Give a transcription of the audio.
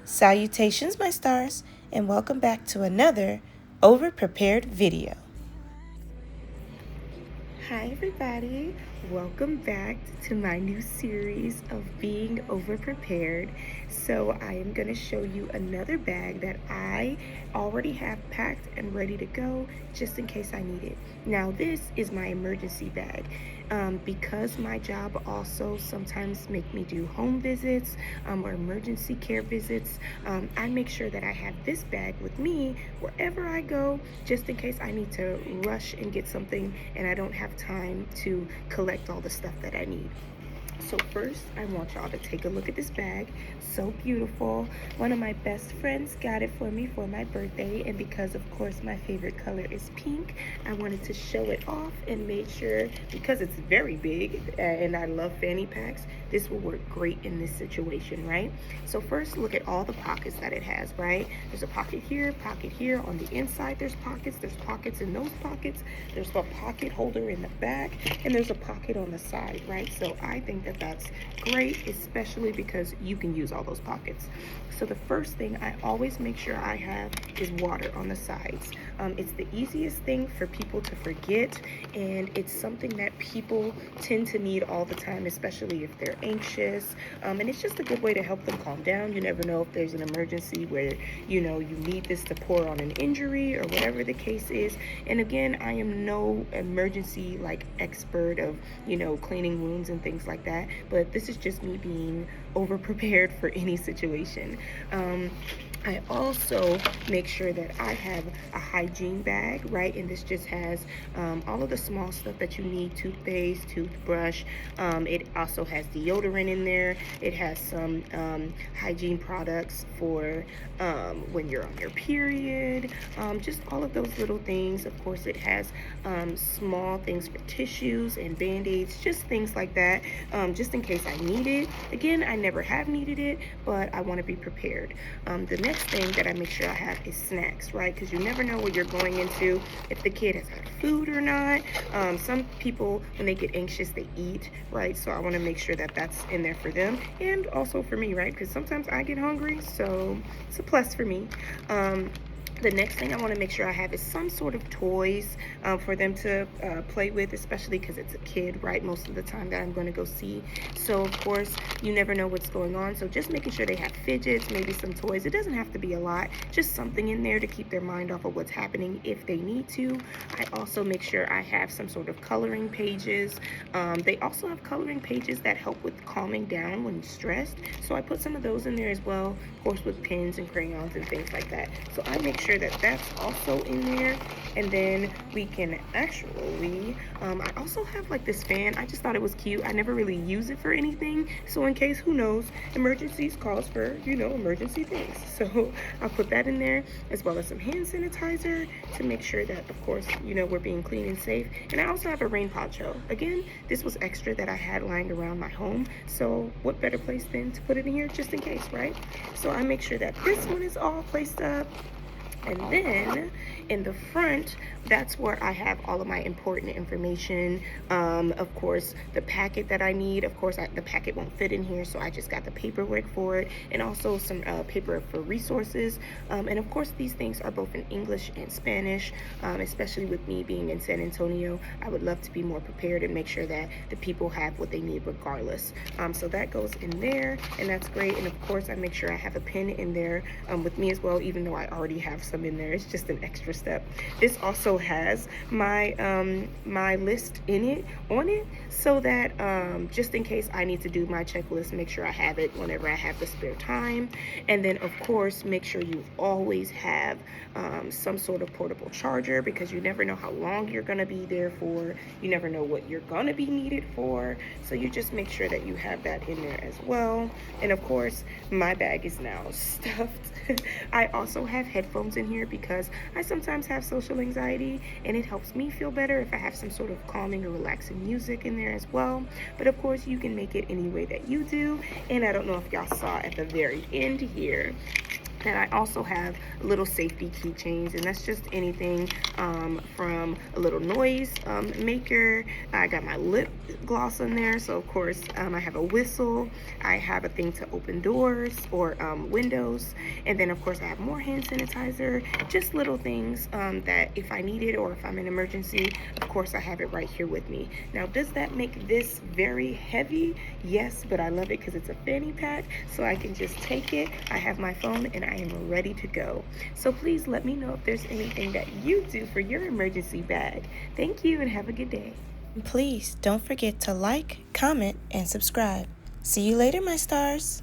Salutations, my stars, and welcome back to another over-prepared video. Hi, everybody. Welcome back to my new series of being over-prepared. So I am going to show you another bag that I already have packed and ready to go just in case I need it. Now, this is my emergency bag. Because my job also sometimes make me do home visits or emergency care visits, I make sure that I have this bag with me wherever I go, just in case I need to rush and get something and I don't have time to collect all the stuff that I need. So first, I want y'all to take a look at this bag. So beautiful. One of my best friends got it for me for my birthday, and because of course my favorite color is pink, I wanted to show it off and made sure, because it's very big and I love fanny packs, this will work great in this situation, right? So first, look at all the pockets that it has, right? There's a pocket here. On the inside there's pockets in those pockets. There's a pocket holder in the back, and there's a pocket on the side, right? So I think that that's great, especially because you can use all those pockets. So the first thing I always make sure I have is water on the sides. It's the easiest thing for people to forget, and it's something that people tend to need all the time, especially if they're anxious. And it's just a good way to help them calm down. You never know if there's an emergency where, you need this to pour on an injury or whatever the case is. And again, I am no emergency expert of, cleaning wounds and things like that, but this is just me being over prepared for any situation. I also make sure that I have a hygiene bag, right? And this just has all of the small stuff that you need: toothpaste, toothbrush. It also has deodorant in there. It has some hygiene products for when you're on your period. Just all of those little things. Of course, it has small things for tissues and band-aids, just things like that, just in case I need it. Again, I never have needed it, but I want to be prepared. The next thing that I make sure I have is snacks, right? Because you never know what you're going into, if the kid has had food or not. Some people, when they get anxious, they eat, right? So I want to make sure that that's in there for them, and also for me, right? Because sometimes I get hungry, so it's a plus for me. The next thing I want to make sure I have is some sort of toys for them to play with, especially because it's a kid, right? Most of the time that I'm going to go see. So, of course, you never know what's going on. So just making sure they have fidgets, maybe some toys. It doesn't have to be a lot. Just something in there to keep their mind off of what's happening if they need to. I also make sure I have some sort of coloring pages. They also have coloring pages that help with calming down when stressed. So I put some of those in there as well, of course, with pens and crayons and things like that. So I make sure that that's also in there. And then we can actually I also have this fan. I just thought it was cute. I never really use it for anything, so in case, who knows, emergencies calls for emergency things. So I'll put that in there, as well as some hand sanitizer to make sure that, of course, we're being clean and safe. And I also have a rain poncho. Again, this was extra that I had lying around my home, so what better place than to put it in here just in case, right? So I make sure that this one is all placed up. And then in the front, that's where I have all of my important information. Of course, the packet that I need. Of course, the packet won't fit in here, so I just got the paperwork for it, and also some paper for resources. And of course, these things are both in English and Spanish, especially with me being in San Antonio. I would love to be more prepared and make sure that the people have what they need regardless. So that goes in there, and that's great. And of course, I make sure I have a pen in there with me as well, even though I already have some in there. It's just an extra step. This also has my my list on it, so that just in case I need to do my checklist, make sure I have it whenever I have the spare time. And then of course, make sure you always have some sort of portable charger, because you never know how long you're gonna be there for. You never know what you're gonna be needed for, so you just make sure that you have that in there as well. And of course, my bag is now stuffed. I also have headphones in here because I sometimes have social anxiety, and it helps me feel better if I have some sort of calming or relaxing music in there as well. But of course, you can make it any way that you do. And I don't know if y'all saw at the very end here, And I also have little safety keychains, and that's just anything from a little noise maker. I got my lip gloss in there, so of course I have a whistle. I have a thing to open doors or windows, and then of course I have more hand sanitizer, just little things that if I need it or if I'm in an emergency, of course I have it right here with me. Now, does that make this very heavy? Yes, but I love it because it's a fanny pack, so I can just take it. I have my phone and I am ready to go. So please let me know if there's anything that you do for your emergency bag. Thank you and have a good day. Please don't forget to like, comment, and subscribe. See you later, my stars.